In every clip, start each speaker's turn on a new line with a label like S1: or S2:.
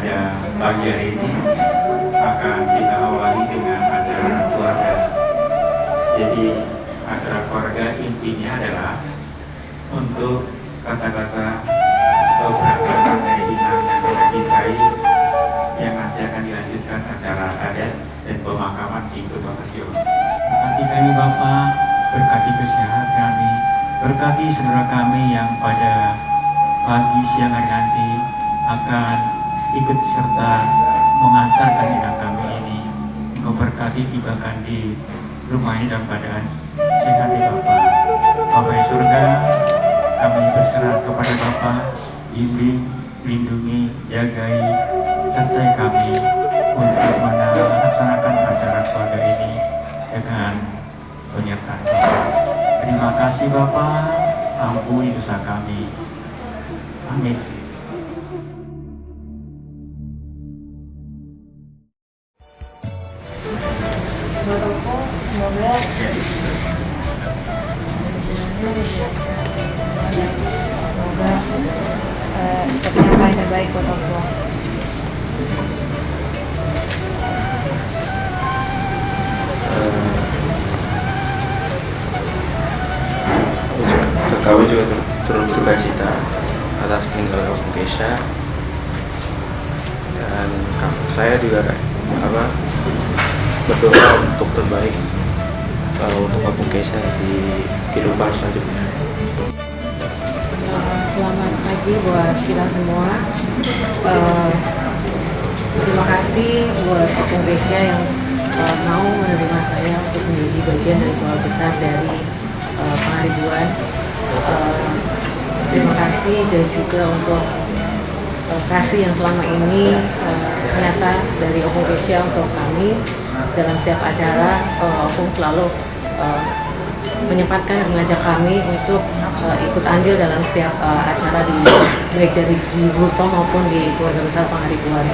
S1: pada pagi hari ini akan kita awali dengan acara keluarga. Jadi acara keluarga intinya adalah untuk kata-kata atau perkataan dari Inang yang kita cintai yang nanti akan dilanjutkan acara adat dan pemakaman di Kota Tejo. Berkati kami Bapa, berkati kesehatan kami, berkati saudara kami yang pada pagi siang hari nanti akan ikut serta mengantarkan Inang kami ini. Engkau berkati tibakan di rumah ini dalam keadaan sehat ya Bapa. Bapa di surga, kami berserah kepada Bapa, bimbing, lindungi, jagai, sertai kami untuk melaksanakan acara keluarga ini dengan penyertaan Bapa. Terima kasih Bapa, ampuni dosa kami. Amin.
S2: Doaku semoga seperti apa yang terbaik buat aku.
S3: Kami juga turut berduka cita atas meninggalnya Om Kesha, dan saya juga berdoa untuk terbaik untuk Om Kesha di kehidupan selanjutnya.
S2: Selamat pagi buat kita semua. Terima kasih buat Om Kesha yang mau menerima saya untuk menjadi bagian dari keluarga besar dari Pengaribuan. Terima kasih dan juga untuk kasih yang selama ini nyata dari Opung Kesha untuk kami dalam setiap acara. Opung selalu menyempatkan dan mengajak kami untuk ikut andil dalam setiap acara baik dari di Grupo maupun di keluarga besar Pengaribuan.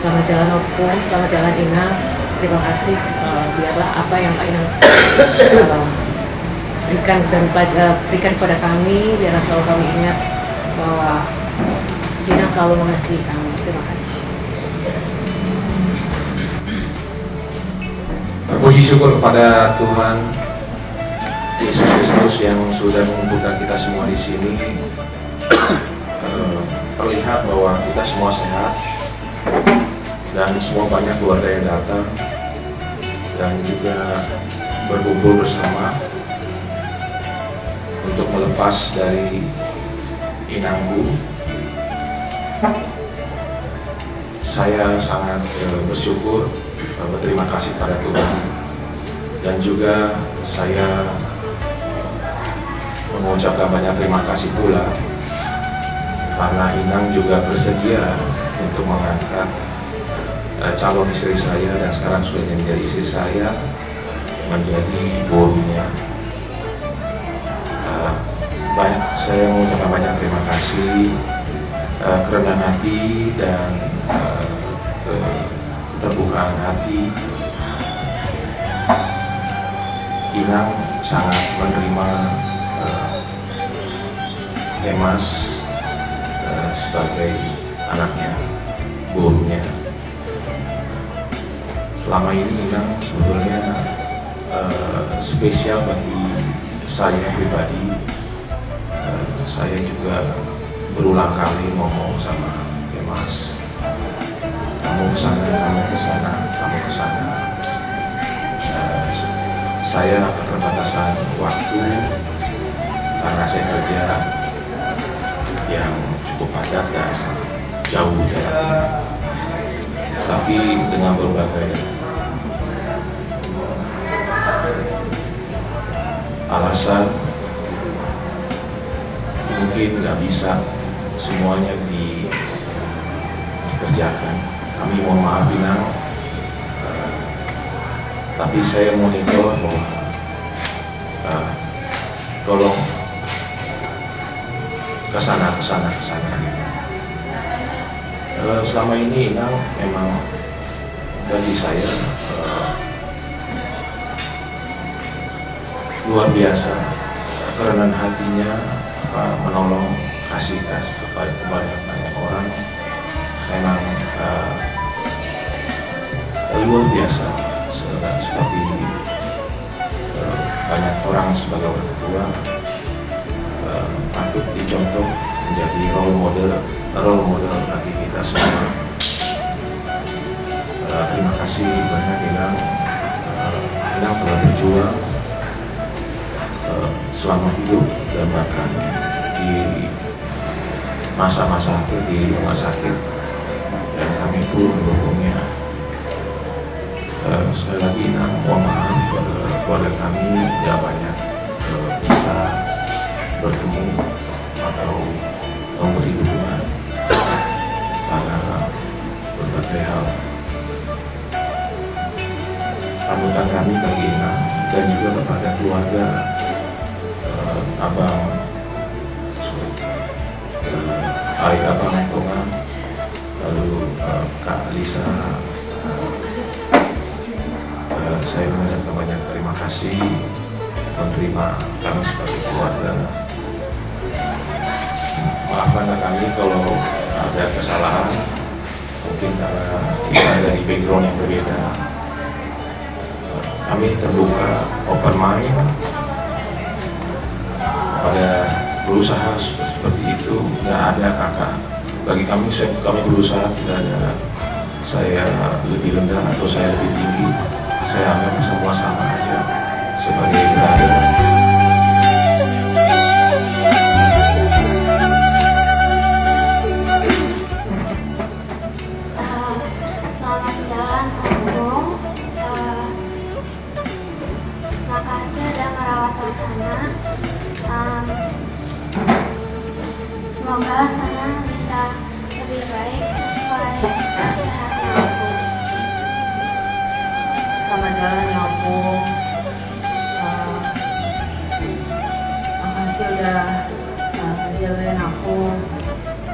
S2: Selamat jalan Opung, selamat jalan Inang. Terima kasih. Biarlah apa yang Pak Inang berikan dan berikan kepada kami, biarlah selalu kami ingat bahwa Inang selalu mengasihi kami. Terima kasih.
S3: Puji syukur kepada Tuhan Yesus Kristus yang sudah mengumpulkan kita semua di sini. Terlihat bahwa kita semua sehat dan semua banyak keluarga yang datang dan juga berkumpul bersama untuk melepas dari inangku. Saya sangat bersyukur, berterima kasih pada Tuhan, dan juga saya mengucapkan banyak terima kasih pula karena Inang juga bersedia untuk mengangkat calon istri saya, dan sekarang sudah menjadi istri saya, menjadi borunya. Saya mengucapkan banyak terima kasih, kerendahan hati dan keterbukaan hati. Inang sangat menerima Emas sebagai anaknya, borunya. Selama ini Inang sebetulnya spesial bagi saya pribadi. Saya juga berulang kali ngomong sama Emas, kamu kesana, kamu kesana, kamu kesana. Saya keterbatasan waktu karena saya kerja yang cukup padat dan jauh jaraknya. Tapi dengan berbagai alasan mungkin nggak bisa semuanya dikerjakan. Kami mohon maaf Inang, tapi saya monitor bahwa tolong kesana. Selama ini Inang memang bagi saya luar biasa, kerendahan hatinya menolong, kasih kepada banyak orang. memang luar biasa, seperti banyak orang sebagai orang tua patut dicontoh, menjadi role model bagi kita semua. Terima kasih banyak Inang telah berjuang selama hidup dan bahkan di masa-masa akhir di rumah sakit, dan kami pun mendukungnya. Sekali lagi Inang mohon maaf, keluarga kami tidak banyak bisa bertemu atau memberi dukungan karena berbagai hal. Sambutan kami bagi Inang dan juga kepada keluarga Abang Tongan, lalu Kak Lisa, saya mengucapkan banyak terima kasih menerima kami sebagai keluarga. Maafkanlah kami kalau ada kesalahan, mungkin karena kita dari background yang berbeda. Kami terbuka, open mind, pada berusaha seperti itu. Nggak ada kakak bagi kami. Kami berusaha, tidak ada saya lebih rendah atau saya lebih tinggi. Saya anggap semua sama aja sebagai brother.
S4: Selamat jalan Om. Terima kasih sudah merawat Sana. Semoga Sana bisa lebih baik sesuai nasihatnya Om.
S2: Selamat jalan ya Opung. Makasih udah jagain aku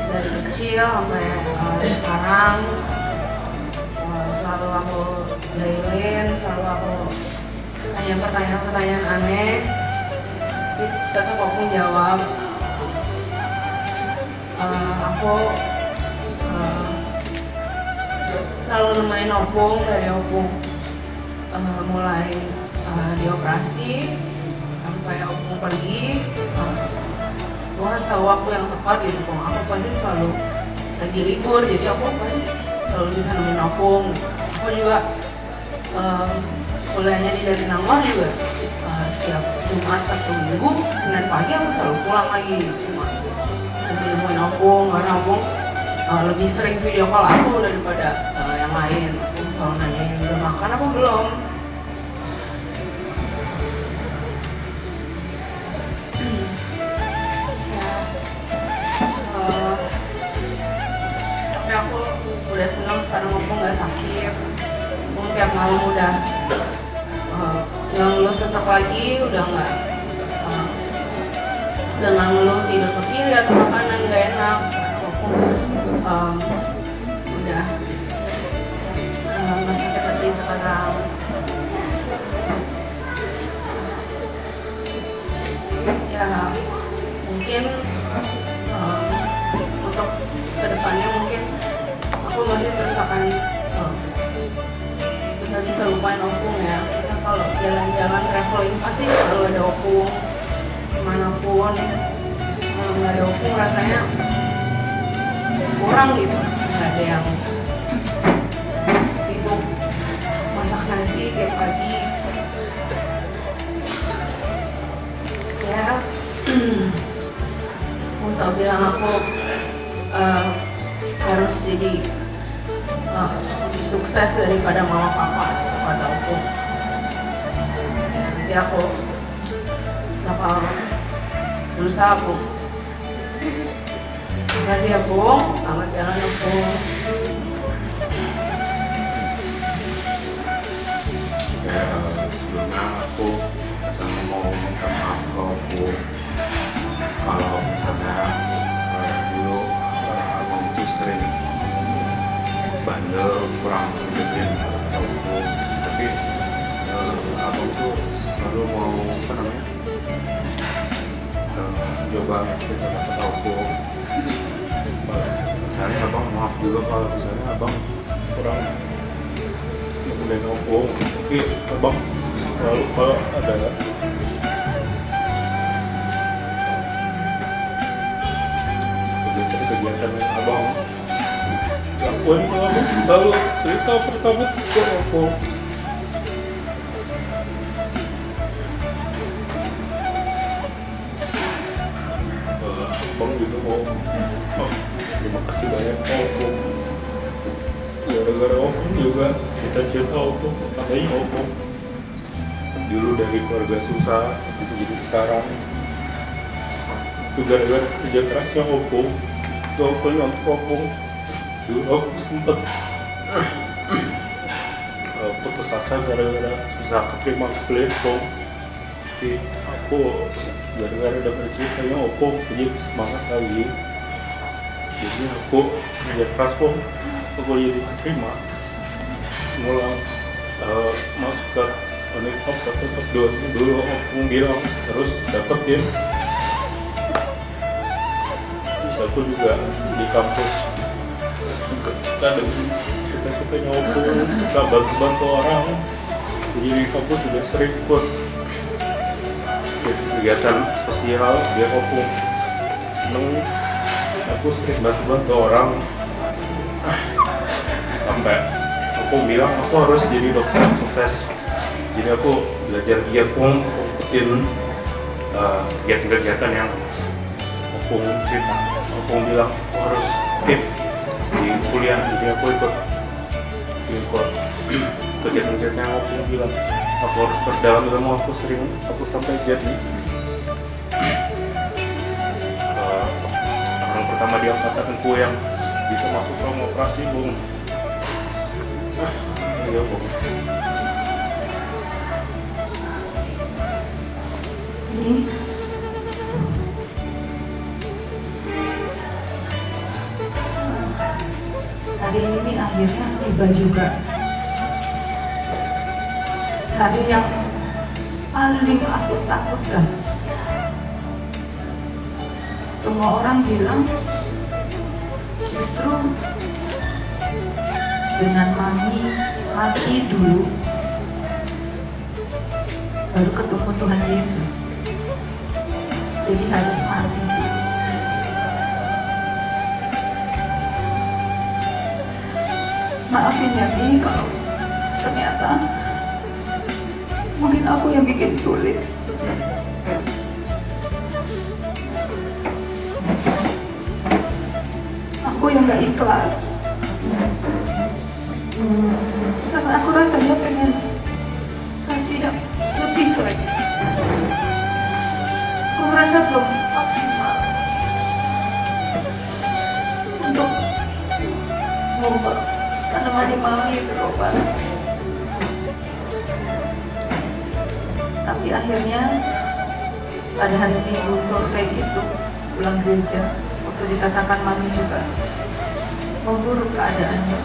S2: dari kecil sampai sekarang. Selalu aku jahilin, selalu aku tanya pertanyaan-pertanyaan aneh, tetap aku jawab. Aku selalu nemenin Opung dari Opung mulai dioperasi sampai Opung pergi. Tuhan tahu waktu yang tepat gitu, aku pasti selalu lagi libur, jadi aku pasti selalu bisa nemenin Opung. Aku juga kuliahnya di Jatinangor juga setiap Jumat Sabtu Minggu, Senin pagi aku selalu pulang lagi, cuma nemenin Opung karena Opung lebih sering video call aku daripada yang lain. Aku selalu nanyain udah makan apa belum. Tapi aku udah senang sekarang Opung nggak sakit. Opung tiap malam udah nggak ngeluh sesak lagi, udah nggak ngeluh tidur ke kiri atau makanan nggak enak. Sekarang Opung udah nggak sakit lagi sekarang. Ya mungkin untuk kedepannya mungkin aku masih terus akan nggak bisa lupain Opung ya. Kita kalau jalan-jalan traveling pasti selalu ada Opung. Kemanapun nggak ada Opung rasanya kurang gitu. Nggak ada yang sibuk masak nasi tiap pagi. Ya, Musa bilang aku harus jadi lebih sukses daripada mama papa kata aku. Nanti aku bakal berusaha Bung. Terima kasih ya Bung, selamat jalan ya Bung.
S5: Ya, sebelumnya aku sama mau minta maaf ke Opung kalau misalnya dulu abang itu sering bandel, kurang dengerin kata Opung. Tapi abang tuh selalu mau coba kita kata Opung misalnya abang maaf juga kalau misalnya abang kurang menggunakan opung, tapi abang selalu kalau ada kegiatan yang abang lakukan itu abang selalu cerita pertama ke opung. Abang juga mau terima kasih banyak opung. Gara-gara opung juga kita cinta opung, katanya opung dulu dari keluarga susah itu jadi sekarang itu gara-gara kerja kerasnya opung. Itu opung yang opung dulu aku sempet putus asa gara-gara susah keterima kuliah opung, tapi aku gara-gara dapat ceritanya opung jadi semangat lagi. Jadi aku kerja keras pun aku jadi keterima semula masuk ke universitas tetap dulu aku bilang terus dapetin. Terus aku juga di kampus suka dengan cita-citanya aku suka bantu orang, jadi di kampus juga sering ikut kegiatan sosial biar aku seneng. Aku sering bantu orang sampai aku bilang aku harus jadi dokter sukses. Jadi aku belajar giat aku ikutin kegiatan-kegiatan yang aku cerita. Aku bilang aku harus aktif di kuliah, jadi aku ikut kegiatan-kegiatan yang aku bilang. Aku harus perdalam ilmu, aku sampai jadi orang pertama di angkatanku yang bisa masuk ruang operasi, Bung. Iya, Bung.
S6: Hari ini akhirnya tiba juga hari yang paling aku takutkan. Semua orang bilang justru dengan mami mati dulu baru ketemu Tuhan Yesus. Jadi harus mati dulu. Maafin ya Mi kalau ternyata mungkin aku yang bikin sulit. Aku yang gak ikhlas. Karena aku rasanya pengen kasih yang lebih lagi. Aku merasa belum maksimal untuk menemani mami berobat. Tapi akhirnya pada hari Minggu sore itu pulang gereja, waktu dikatakan mami juga memburuk keadaannya.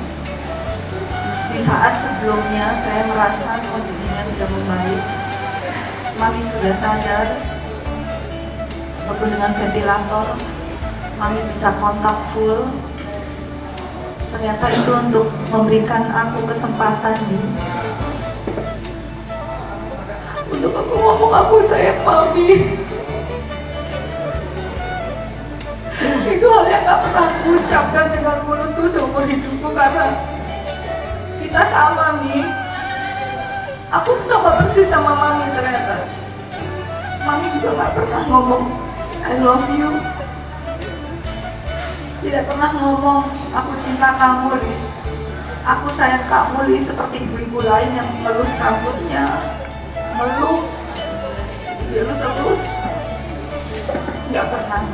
S6: Di saat sebelumnya saya merasa kondisinya sudah membaik, mami sudah sadar, waktu dengan ventilator, mami bisa kontak full. Ternyata itu untuk memberikan aku kesempatan untuk aku ngomong aku sayang mami. Itu hal yang gak pernah aku ucapkan dengan mulutku seumur hidupku karena kita sama Mi. Aku sama persis sama mami ternyata. Mami juga gak pernah ngomong I love you. Tidak pernah ngomong aku cinta kamu Lis, aku sayang kamu Lis, seperti ibu-ibu lain yang melus rambutnya, meluk, dilus-elus. Nggak pernah.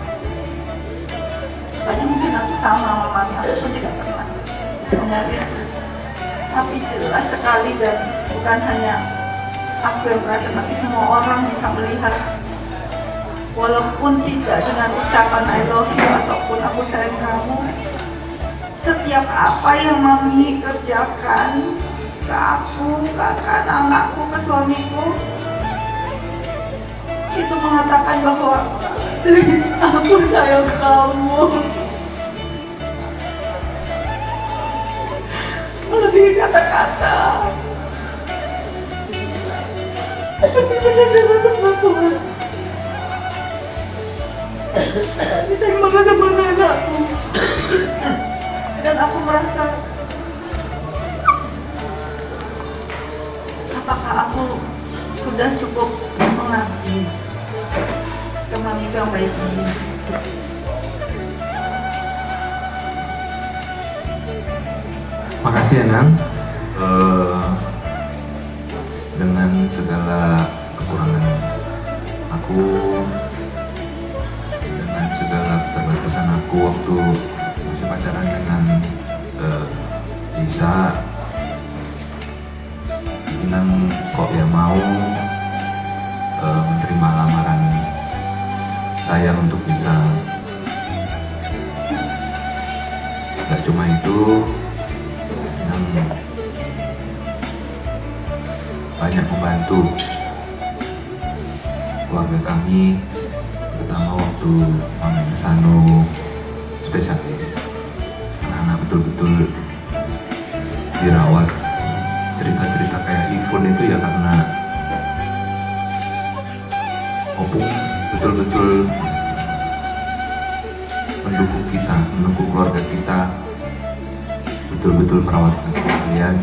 S6: Makanya mungkin aku sama mami, aku pun tidak pernah ngomong itu. Tapi jelas sekali dan bukan hanya aku yang merasa, tapi semua orang bisa melihat. Walaupun tidak dengan ucapan I love you ataupun aku sayang kamu, setiap apa yang mami kerjakan ke aku, ke anak-anakku, ke suamiku, itu mengatakan bahwa please aku sayang kamu. melebihi kata-kata. Seperti benar-benar perlakuan. Tapi sayang banget sama anak-anakku. Dan aku merasa, apakah aku sudah cukup mengabdi ke mami yang baik ini?
S3: Makasih Enang. Dengan segala kekurangan aku, dengan segala keterbatasan aku waktu masih pacaran dengan Lisa, Inang kok ya mau menerima lamaran saya untuk bisa. Gak cuma itu, Inang banyak membantu keluarga kami, terutama waktu Mama Sano spesialis. Anak-anak betul-betul dirawat. Cerita-cerita kayak Ifun itu ya karena Opung betul-betul mendukung kita, mendukung keluarga kita, betul-betul merawat kalian,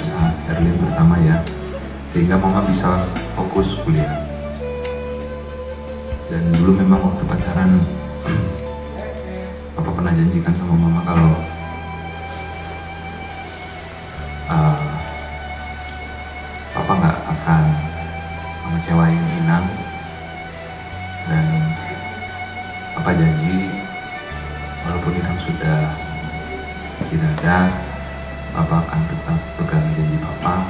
S3: saat Erlin terutama ya, sehingga Mama bisa fokus kuliah. Dan dulu memang waktu pacaran Papa pernah janjikan sama Mama kalau Papa nggak akan mengecewain Inang, dan Papa janji walaupun Inang sudah tidak ada, Papa akan tetap pegang janji Papa.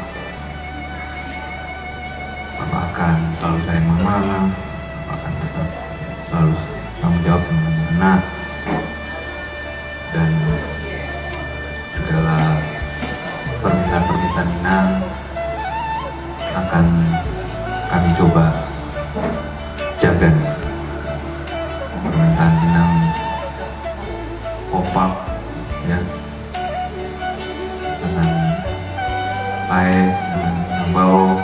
S3: Papa akan selalu sayang Mama, Papa akan tetap selalu tanggung jawab dengan anak, dan segala permintaan-permintaan Inang akan kami coba jaga. Permintaan Inang kompak ya, dengan Pai, dengan Ambao,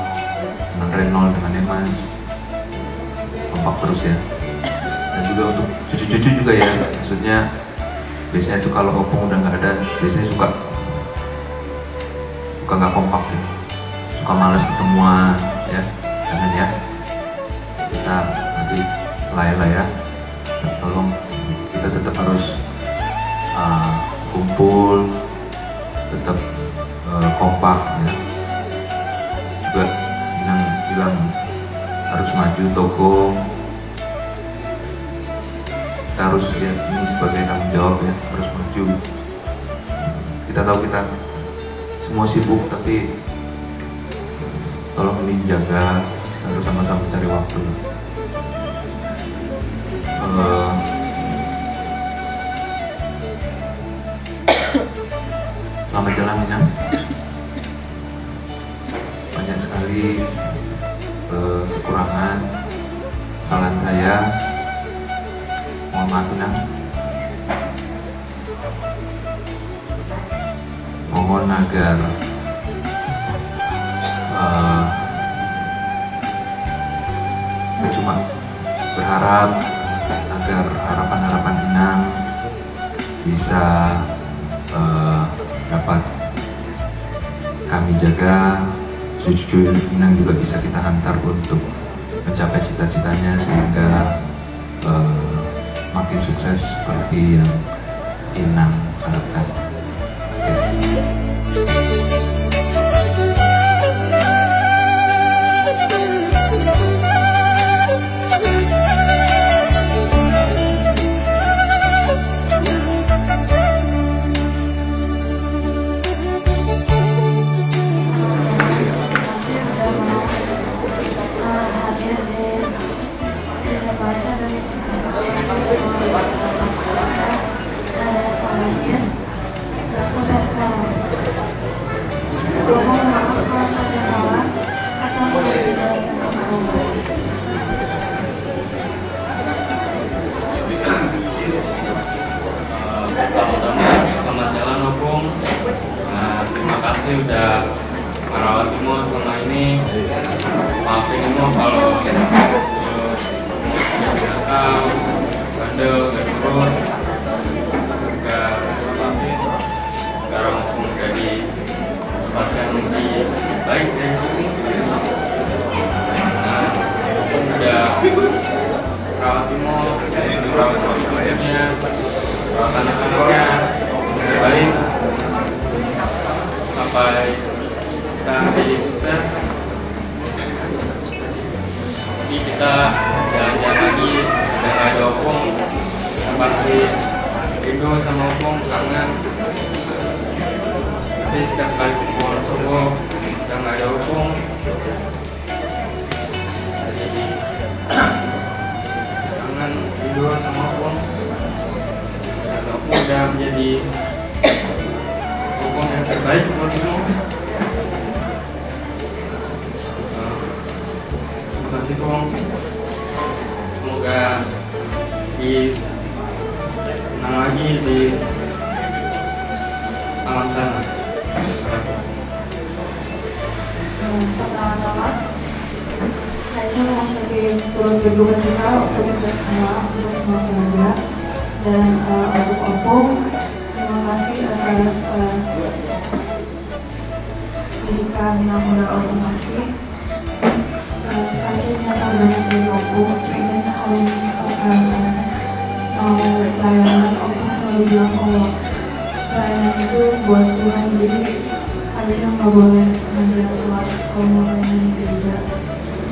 S3: dengan Renol, dengan Emas, kompak terus ya. Dan juga untuk cucu-cucu juga ya, maksudnya biasanya tuh kalau Opung udah nggak ada, biasanya suka nggak kompak gitu, suka malas ketemuan ya. Jangan ya, kita nanti lah ya, tolong kita tetap harus kumpul, tetap kompak ya. Juga Inang bilang harus maju toko, kita harus lihat ini sebagai tanggung jawab ya, harus maju. Kita tahu kita semua sibuk, tapi tolong ini jaga, harus sama-sama cari waktu. Selamat jalan Inang. Banyak sekali kekurangan, kesalahan saya. Mohon maaf Inang. Mohon agar saya cuma berharap agar harapan-harapan Inang bisa dapat kami jaga, cucu Inang juga bisa kita hantar untuk mencapai cita-citanya, sehingga makin sukses seperti yang Inang harapkan.
S7: Selamat jalan Opung. udah merawat Imo selama ini. Maafin Imo kalau nakal, bandel, gak nurut, gak maafin. Sekarang aku udah di tempat yang lebih baik dari sini. Nah, aku udah merawat Imo, merawat suami-suaminya, merawat anak-anaknya lebih baik sampai kita menjadi sukses. Jadi kita jalan-jalan lagi, udah gak ada Opung, yang pasti rindu sama Opung, kangen. Tapi setiap kali Opung Solo, udah gak ada Opung, jadi kangen, rindu sama Opung. Dan Opung udah menjadi Opung yang terbaik buat Imo. Terima kasih Opung. Semoga senang lagi di alam sana. Terima kasih.
S8: Pertama-tama, saya mengucapkan turut berduka cita untuk kita semua, untuk semua keluarga, dan untuk Opung. Terima kasih atas pendidikan yang udah Opung kasih. Kasihnya tak banyak dari Opung, pengen kalau misalkan mau layanan, Opung selalu bilang kalau layanan itu buat Tuhan, jadi harusnya nggak boleh sengaja keluar kalau mau layanan di gereja.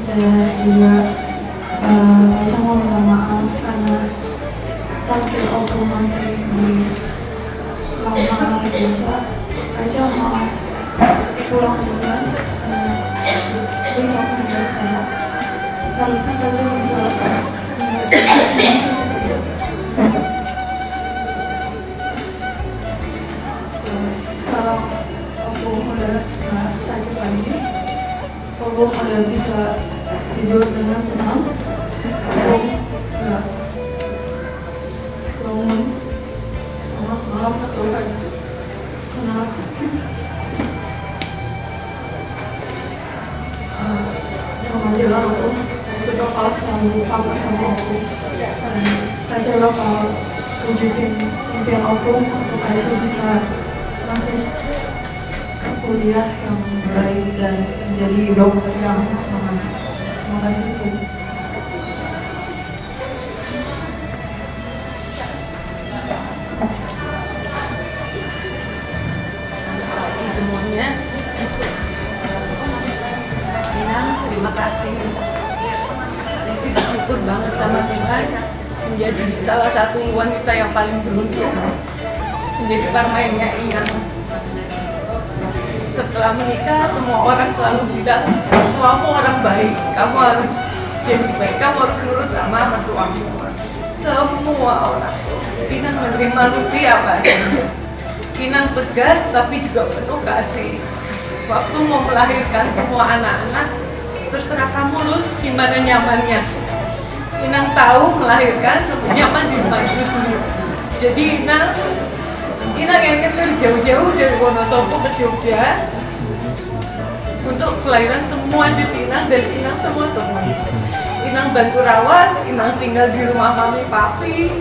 S8: Dan juga saya mau minta maaf karena waktu Opung masih di lama biasa, aja mau pulang bulan bisa sampai sana. Harusnya aja bisa sekarang Opung udah sakit lagi, Opung udah bisa tidur dengan tenang, Opung nggak bangun malam atau pagi karena sakit. Mengajar aku itu bakal selalu apa sama aku, aja bakal wujudin impian aku untuk aja bisa masuk ke kuliah yang baik dan menjadi dokter yang bagus. Terima kasih Bu.
S6: Semuanya, Inang, terima kasih. Desi bersyukur banget sama Tuhan menjadi salah satu wanita yang paling beruntung menjadi permainnya Inang. Setelah menikah, semua orang selalu bilang, kamu orang baik, kamu harus jadi baik, kamu harus nurut sama mertuamu. Semua orang, Inang menerima Lucy apa adanya. Inang tegas tapi juga penuh kasih. Waktu mau melahirkan semua anak-anak, terserah kamu Lus gimana nyamannya. Inang tahu melahirkan lebih nyaman di rumah itu sendiri. Jadi Inang yang jauh-jauh dari Wonosobo ke Jogja untuk kelahiran semua cucu Inang dan Inang semua teman. Inang bantu rawat, Inang tinggal di rumah mami papi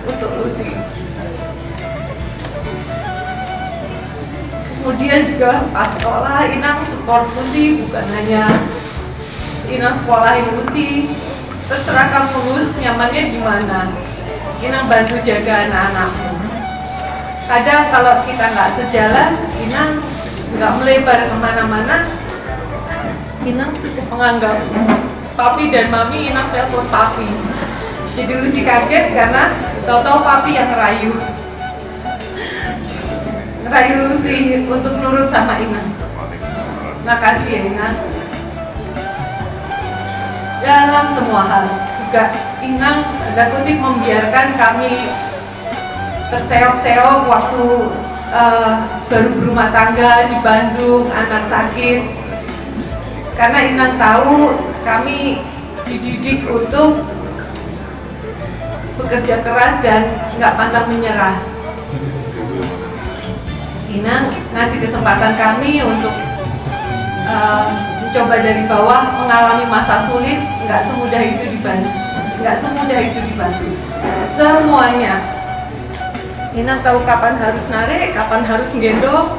S6: untuk Lucy. Kemudian juga pas sekolah, Inang support Lucy, bukan hanya Inang sekolahin Lucy. Terserah kamu Lus, nyamannya gimana. Inang bantu jaga anak-anakmu. Kadang kalau kita nggak sejalan, Inang nggak melebar kemana-mana. Inang cukup menganggap papi dan mami, Inang telepon papi. Jadi Lucy kaget karena tahu-tahu papi yang ngerayu Lucy untuk nurut sama Inang. Makasih ya Inang. Dalam semua hal juga Inang tanda kutip membiarkan kami terseok-seok waktu baru berumah tangga di Bandung, anak sakit. Karena Inang tahu kami dididik untuk bekerja keras dan nggak pantang menyerah.
S2: Inang ngasih kesempatan kami untuk mencoba dari bawah, mengalami masa sulit. Nggak semudah itu dibantu, semuanya. Inang tahu kapan harus narik, kapan harus gendong,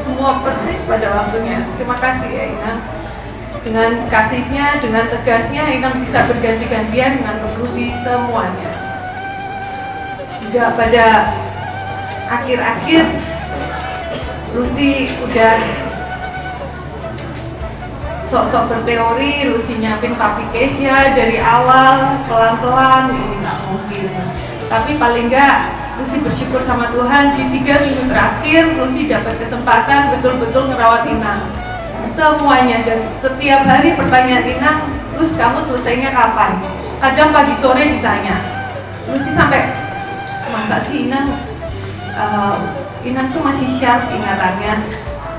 S2: semua persis pada waktunya. Terima kasih ya Inang. Dengan kasihnya, dengan tegasnya, Inang bisa berganti-gantian dengan Lucy semuanya. Juga pada akhir-akhir, Lucy udah sok-sok berteori, Lucy nyiapin Papi Keisha dari awal, pelan-pelan, ini nggak mungkin. Tapi paling nggak, Lucy bersyukur sama Tuhan, di 3 minggu terakhir, Lucy dapat kesempatan betul-betul ngerawat Inang. Semuanya, dan setiap hari pertanyaan Inang, Lus kamu selesainya kapan? Kadang pagi sore ditanya. Lucy sampai, masa sih Inang tuh masih sharp ingatannya,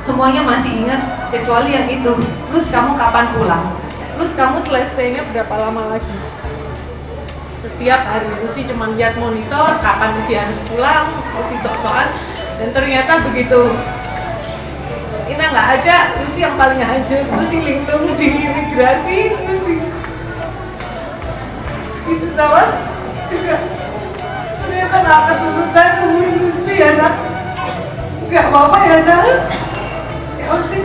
S2: semuanya masih ingat kecuali yang itu. Lus kamu kapan pulang? Lus kamu selesainya berapa lama lagi? Setiap hari Lucy cuma lihat monitor kapan Lucy harus pulang, Lucy sok-sokan, dan ternyata begitu Inang nggak ada, Lucy yang paling hancur, Lucy linglung di imigrasi, Lucy di pesawat juga ternyata nggak kesulitan nemuin Lucy ya nak. Nggak apa-apa ya nak, ya Lucy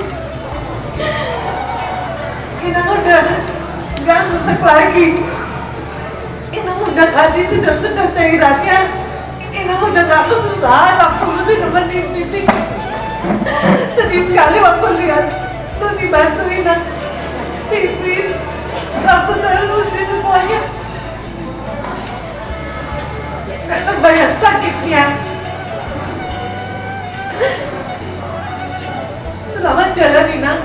S2: Inang udah nggak sesek lagi, Inang udah nggak disedot-sedot cairannya, Inang udah nggak kesusahan waktu Lucy nemenin titik. Sedih sekali waktu lihat Lucy bantu Inang pipis, waktu saya Lucy semuanya nggak terbayang sakitnya. Selamat jalan Inang,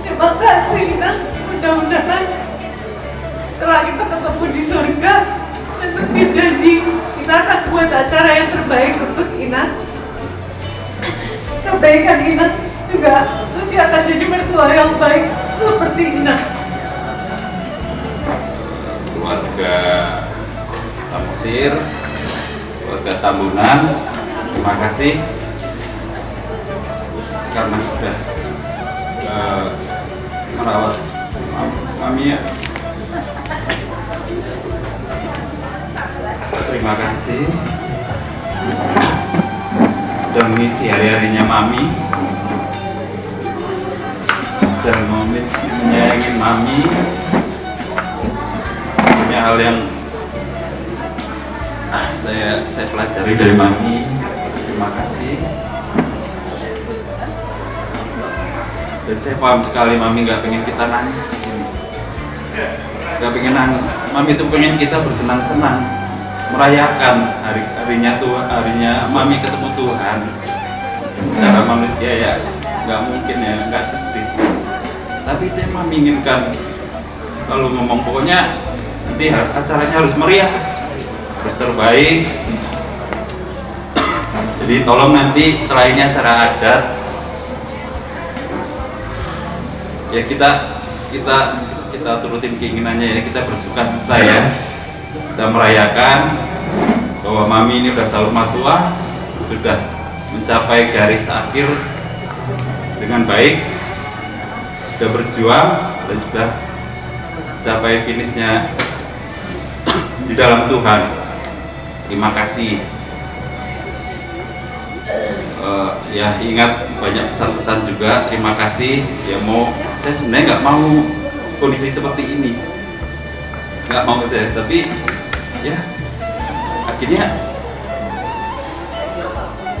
S2: terima kasih Inang. Mudah-mudahan setelah kita ketemu di surga, dan Lucy janji kita akan buat acara yang terbaik untuk Inang. Kebaikan Inang juga, Lucy akan jadi mertua yang baik seperti Inang.
S9: Keluarga Samosir, keluarga Tambunan, terima kasih karena sudah merawat Mami ya. Terima kasih sudah mengisi hari-harinya Mami dan menyayangi Mami. Punya hal yang saya pelajari dari Mami. Terima kasih. Dan saya paham sekali Mami nggak pengen kita nangis di sini. Nggak pengen nangis. Mami itu pengen kita bersenang-senang, merayakan harinya Mami ketemu Tuhan. Secara manusia ya nggak mungkin ya, nggak sedih. Tapi itu yang Mami inginkan. Kalau ngomong pokoknya nanti acaranya harus meriah, harus terbaik. Jadi tolong nanti setelah ini acara adat ya kita turutin keinginannya ya, kita bersuka-cita ya, kita merayakan bahwa Mami ini udah sahur matua, sudah mencapai garis akhir dengan baik, sudah berjuang dan sudah mencapai finishnya di dalam Tuhan. Terima kasih. Ya ingat banyak pesan-pesan juga. Terima kasih. Ya saya sebenarnya nggak mau kondisi seperti ini, nggak mau saya, tapi ya akhirnya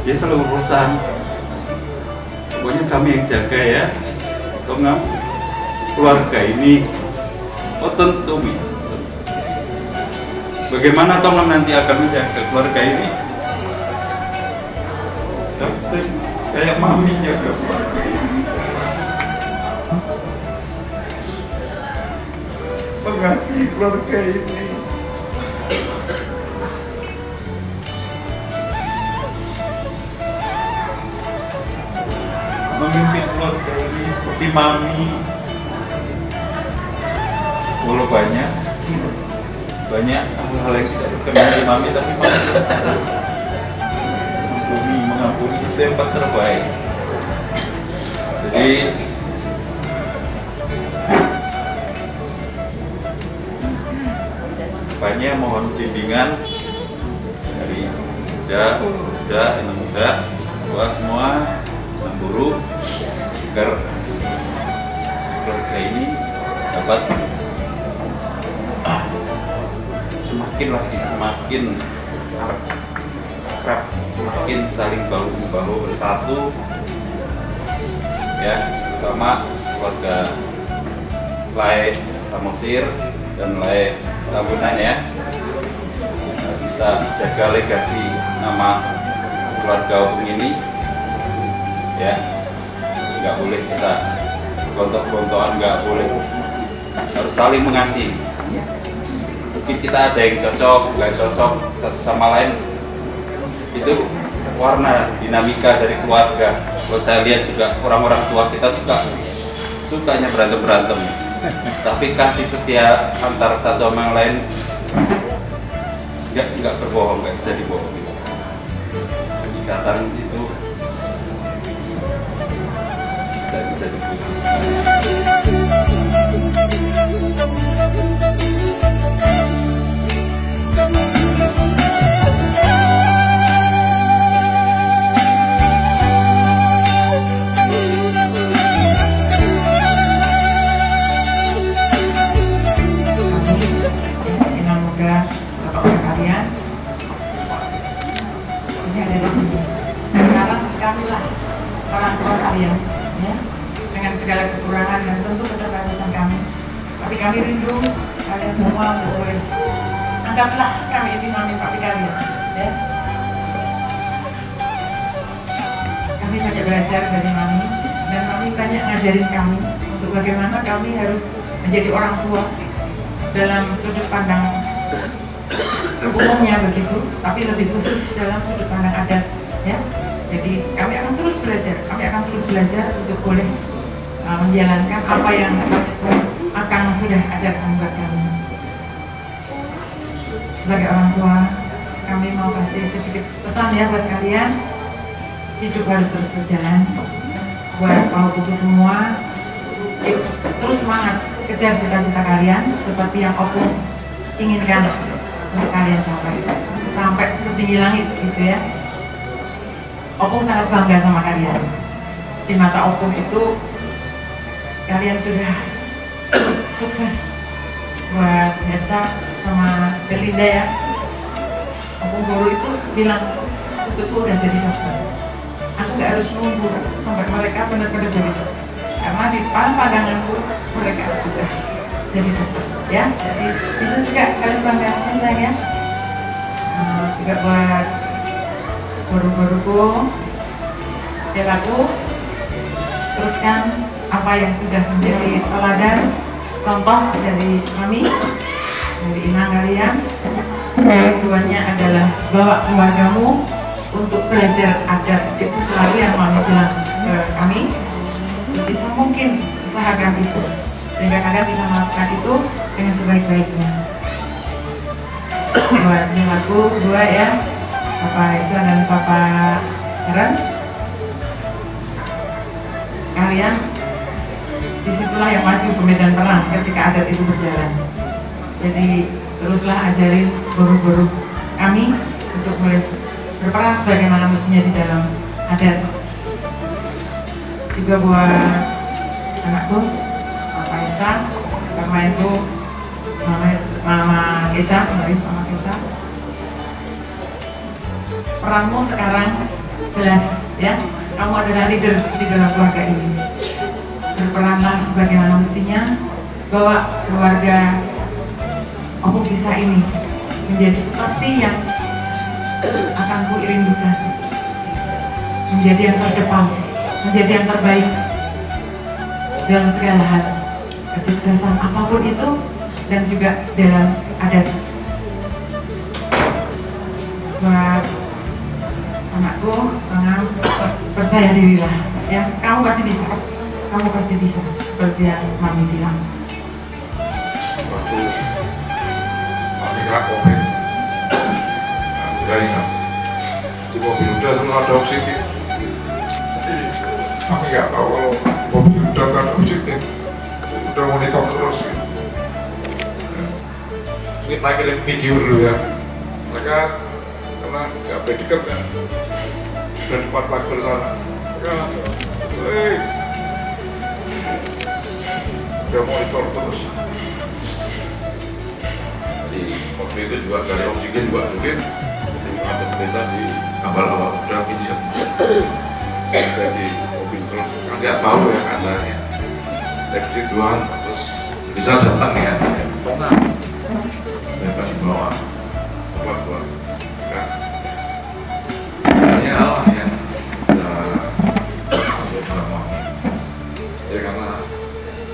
S9: dia selalu urusan. Pokoknya kami yang jaga ya, Tongam keluarga ini. Oh tentu Mi. Bagaimana Tongam nanti akan menjaga keluarga ini? Kayak Mami jaga keluarga ini. Mengasihi keluarga ini. Memimpin keluarga ini seperti Mami. Walau banyak sakit, banyak hal-hal yang tidak berkenan di Mami, tapi Mami tetap mengampuni. Mengampuni itu yang terbaik. Jadi banyak mohon bimbingan dari muda, anak muda, tua semua, anak guru, agar keluarga ini dapat semakin akrab, semakin saling bahu-bahu bersatu, ya, terutama keluarga Lai Samosir dan Lai Tambunan ya. Kita jaga legasi nama keluarga Opung ini, ya, nggak boleh kita gontok-gontokan, nggak boleh, harus saling mengasihi. Mungkin kita ada yang cocok, nggak cocok satu sama lain, itu warna dinamika dari keluarga. Kalau saya lihat juga orang-orang tua kita sukanya berantem, tapi kasih setia antara satu sama yang lain nggak berbohong, nggak bisa dibohongi. Ikatan itu tidak bisa diputus.
S10: Orang tua kalian, ya, dengan segala kekurangan dan tentu keterbatasan kami, tapi kami rindu kalian semua untuk boleh anggaplah kami ini mami papi kalian, ya. Kami banyak belajar dari mami dan mami banyak ngajarin kami untuk bagaimana kami harus menjadi orang tua dalam sudut pandang umumnya begitu, tapi lebih khusus dalam sudut pandang adat, ya. Jadi kami akan terus belajar untuk boleh menjalankan apa yang Akang sudah ajarkan buat kami. Sebagai orang tua, kami mau kasih sedikit pesan ya buat kalian. Hidup harus terus berjalan. Buat Bapak Ibu semua, yuk terus semangat kejar cita-cita kalian seperti yang Opung inginkan untuk kalian capai sampai setinggi langit gitu ya. Opung sangat bangga sama kalian. Di mata Opung itu kalian sudah sukses. Buat Hersa sama Belinda ya, Opung guru itu bilang cucuku udah jadi dokter. Aku nggak harus nunggu sampai mereka benar-benar jadi dokter, karena di pandanganku mereka sudah jadi dokter ya. Jadi bisa juga harus bangga ya sayang ya. Juga buat guru-guruku, Delaku, teruskan apa yang sudah menjadi teladan, contoh dari kami, dari inang kalian. Tujuannya adalah bawa keluargamu untuk belajar adat, itu selalu yang mami bilang ke kami. Sebisa mungkin usahakan itu, sehingga kalian bisa melakukan itu dengan sebaik-baiknya. Buat Delaku dua ya, Papa Irsa dan Papa Karen, kalian disitulah yang maju ke medan perang ketika adat itu berjalan. Jadi teruslah ajarin guru-guru kami untuk mulai berperan sebagaimana mestinya di dalam adat. Juga buat anakku, Papa Irsa, Mama itu, Mama Kesa, Mama Kesa. Peranmu sekarang jelas ya, kamu adalah leader di dalam keluarga ini. Berperanlah sebagaimana mestinya, bahwa keluarga Opung Bisa ini menjadi seperti yang akan ku rindukan, menjadi yang terdepan, menjadi yang terbaik dalam segala hal, kesuksesan apapun itu, dan juga dalam adat. Buat anakku, Bang, percaya dirilah ya, kamu pasti bisa, seperti yang mami bilang.
S3: Waktu mami ngelakuin, udah ingat di mobil udah selalu ada oksigen. Jadi kami nggak tahu kalau mobil udah nggak ada oksigen, udah monitor terus. Ini kirim video dulu ya. Mereka karena nggak dekat kan, udah depan pagar sana. Mereka, udah monitor terus. Di mobil itu juga dari oksigen juga mungkin ada pemerintah di awal-awal udah pinjam sampai di mobil terus kan nggak tahu ya keadaannya Leipzig doang terus bisa datang ya tongan ternyata dibawa buat kan banyak hal yang udah lama ya karena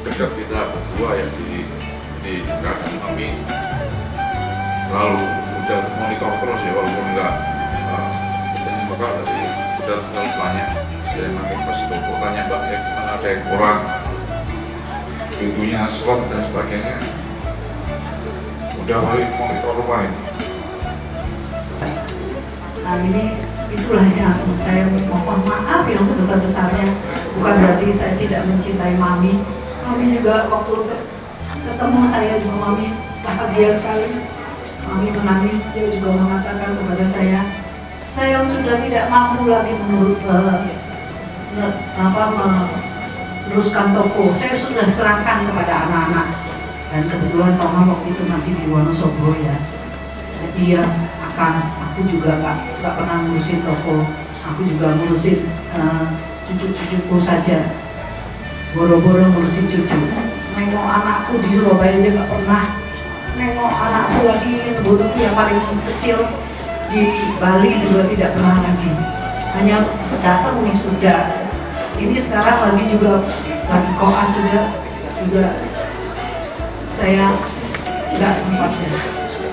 S3: dekat kita berdua ya di kakak kami selalu udah monitor terus ya walaupun enggak bakal dari udah terlalu banyak saya makin pas toko tanya mbak mana ada yang kurang pintunya slot dan sebagainya udah balik monitor rumah ini.
S11: Nah ini itulah yang saya mohon maaf yang sebesar-besarnya, bukan berarti saya tidak mencintai Mami. Mami juga waktu ketemu saya juga Mami bahagia sekali. Mami menangis, dia juga mengatakan kepada saya sudah tidak mampu lagi meneruskan toko, saya sudah serahkan kepada anak-anak. Dan kebetulan Toma waktu itu masih di Wonosobo ya, jadi ya aku juga nggak pernah ngurusin toko, aku juga ngurusin cucu-cucuku saja, boro-boro ngurusin cucu. Nengok anakku di Surabaya aja nggak pernah, nengok anakku lagi bodohku yang paling kecil di Bali juga tidak pernah lagi, hanya datang wisuda. Ini sekarang lagi koas juga saya nggak sempat ya.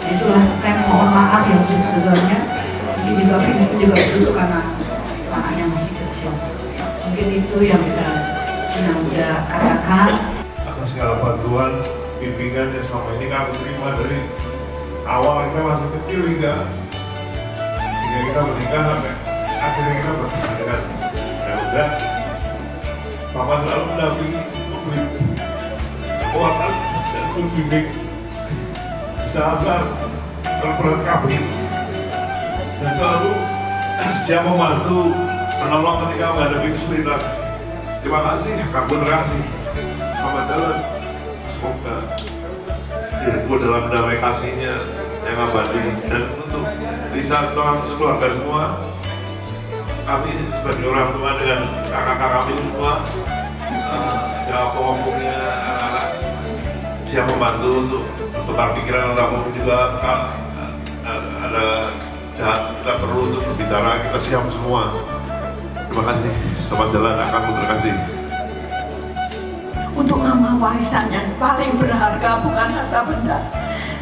S11: Itulah saya mohon maaf yang sebesar-besarnya. Mungkin juga Vince juga begitu karena anaknya masih kecil. Mungkin itu yang bisa Nanda katakan.
S12: Atas segala bantuan bimbingan yang selama ini kami terima dari awal kita masih kecil hingga kita menikah sampai akhirnya kita berpisah dengan ya udah Papa selalu mendampingi memberi kekuatan dan membimbing saat terberat kami dan selalu siap membantu menolong ketika menghadapi kesulitan. Terima kasih, kamu terkasih. Selamat jalan. Semoga diriku dalam damai kasihnya yang abadi dan untuk Lisa, kami sekeluarga semua, kami sebagai orang tua dengan kakak-kakak kami semua, ya pokoknya anak-anak siap membantu untuk tukar pikiran orang juga ada kita perlu untuk berbicara, kita siap semua. Terima kasih, selamat jalan, kamu terima kasih.
S13: Untuk Mama warisan yang paling berharga bukan harta benda,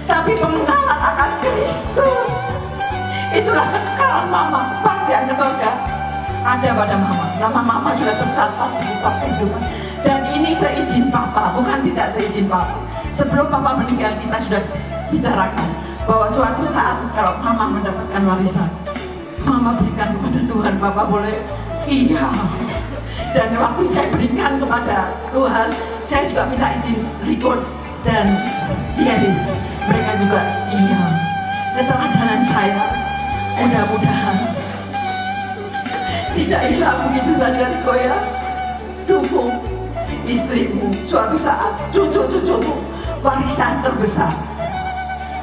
S13: tapi pengenalan akan Kristus. Itulah kekekalan Mama, pasti ada surga. Ada pada Mama, nama Mama sudah tercatat di kitab kehidupan. Dan ini seizin Papa, bukan tidak seizin Papa. Sebelum Papa meninggal kita sudah bicarakan bahwa suatu saat kalau Mama mendapatkan warisan, Mama berikan kepada Tuhan. Papa boleh? Iya. Dan waktu saya berikan kepada Tuhan, saya juga minta izin record dan diarin. Mereka juga iya. Keteladanan saya mudah-mudahan tidak hilang begitu saja, Riko ya. Dukung istrimu, suatu saat cucu-cucumu, warisan terbesar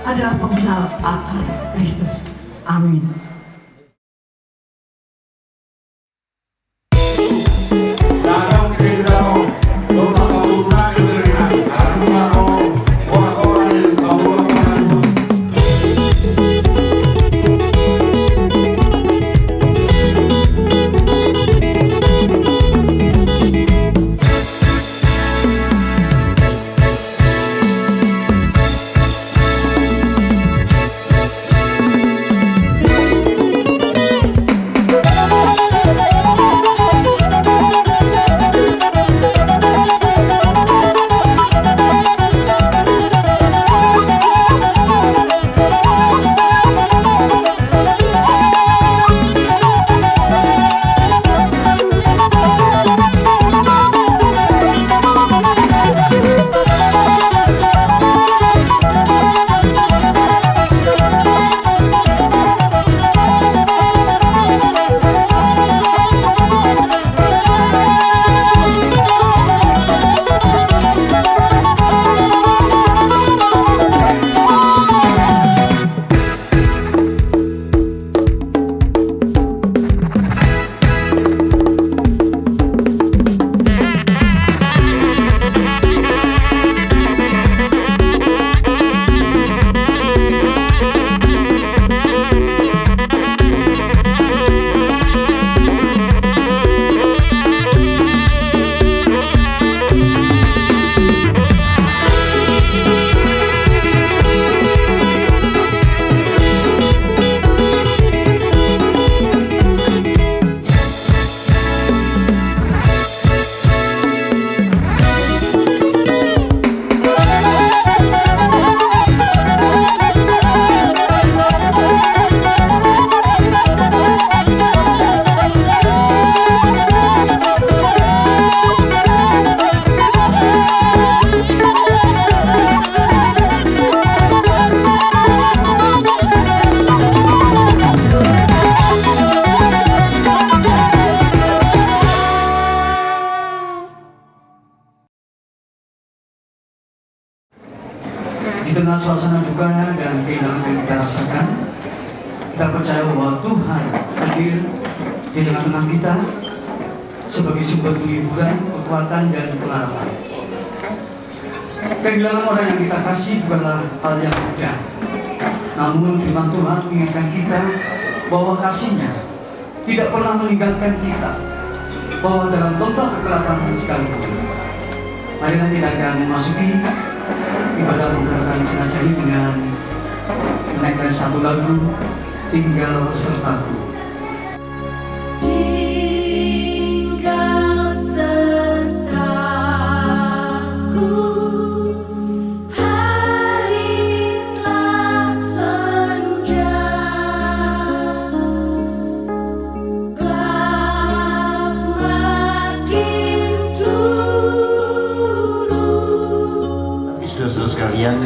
S13: adalah pengenal akan Kristus. Amin.
S14: rasakan, kita percaya bahwa Tuhan hadir di tengah-tengah kita sebagai sumber penghiburan, kekuatan, dan pengharapan. Kehilangan orang yang kita kasih bukanlah hal yang mudah. Namun firman Tuhan mengingatkan kita bahwa kasih-Nya tidak pernah meninggalkan kita, bahwa dalam lembah kegelapan sekalipun. Marilah kita akan memasuki ibadah pengangkatan jenazah ini dengan menaikkan satu lagu, Tinggal Sertaku.
S15: Tinggal sertaku, hari telah senja, gelap makin turun.
S16: Saudara-saudara sekalian,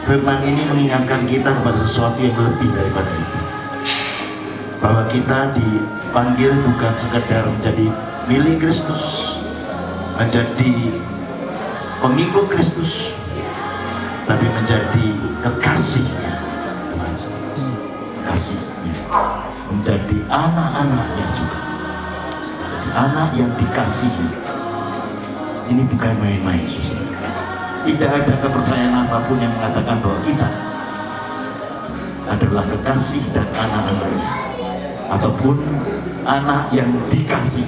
S16: firman ini mengingatkan kita kepada sesuatu yang lebih daripada itu, bahwa kita dipanggil bukan sekedar menjadi milik Kristus, menjadi pengikut Kristus, tapi menjadi kekasihnya, kasihnya, menjadi anak-anaknya juga, menjadi anak yang dikasihi. Ini bukan main-main, saudara. Tidak ada kepercayaan apapun yang mengatakan bahwa kita adalah kekasih dan anak-anaknya, ataupun anak yang dikasih.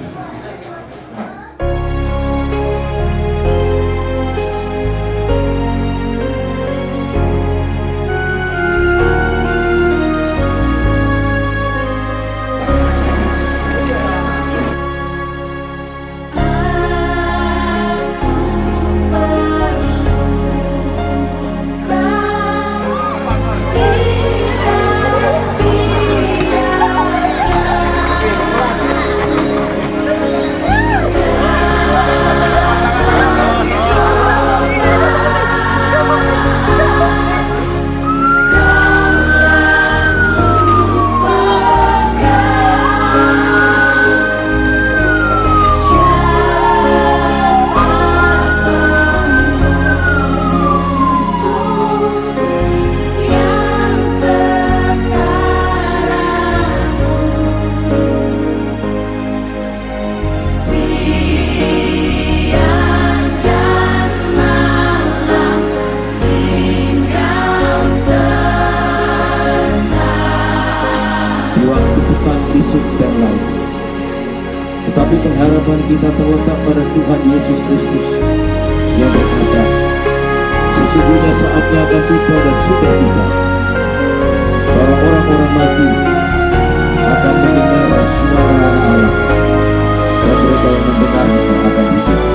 S17: Tetapi pengharapan kita terletak pada Tuhan Yesus Kristus yang berkata, sesungguhnya saatnya akan tiba dan sudah tiba. Para orang-orang mati akan mendengar suara anak Allah, dan mereka yang mendengar akan hidup.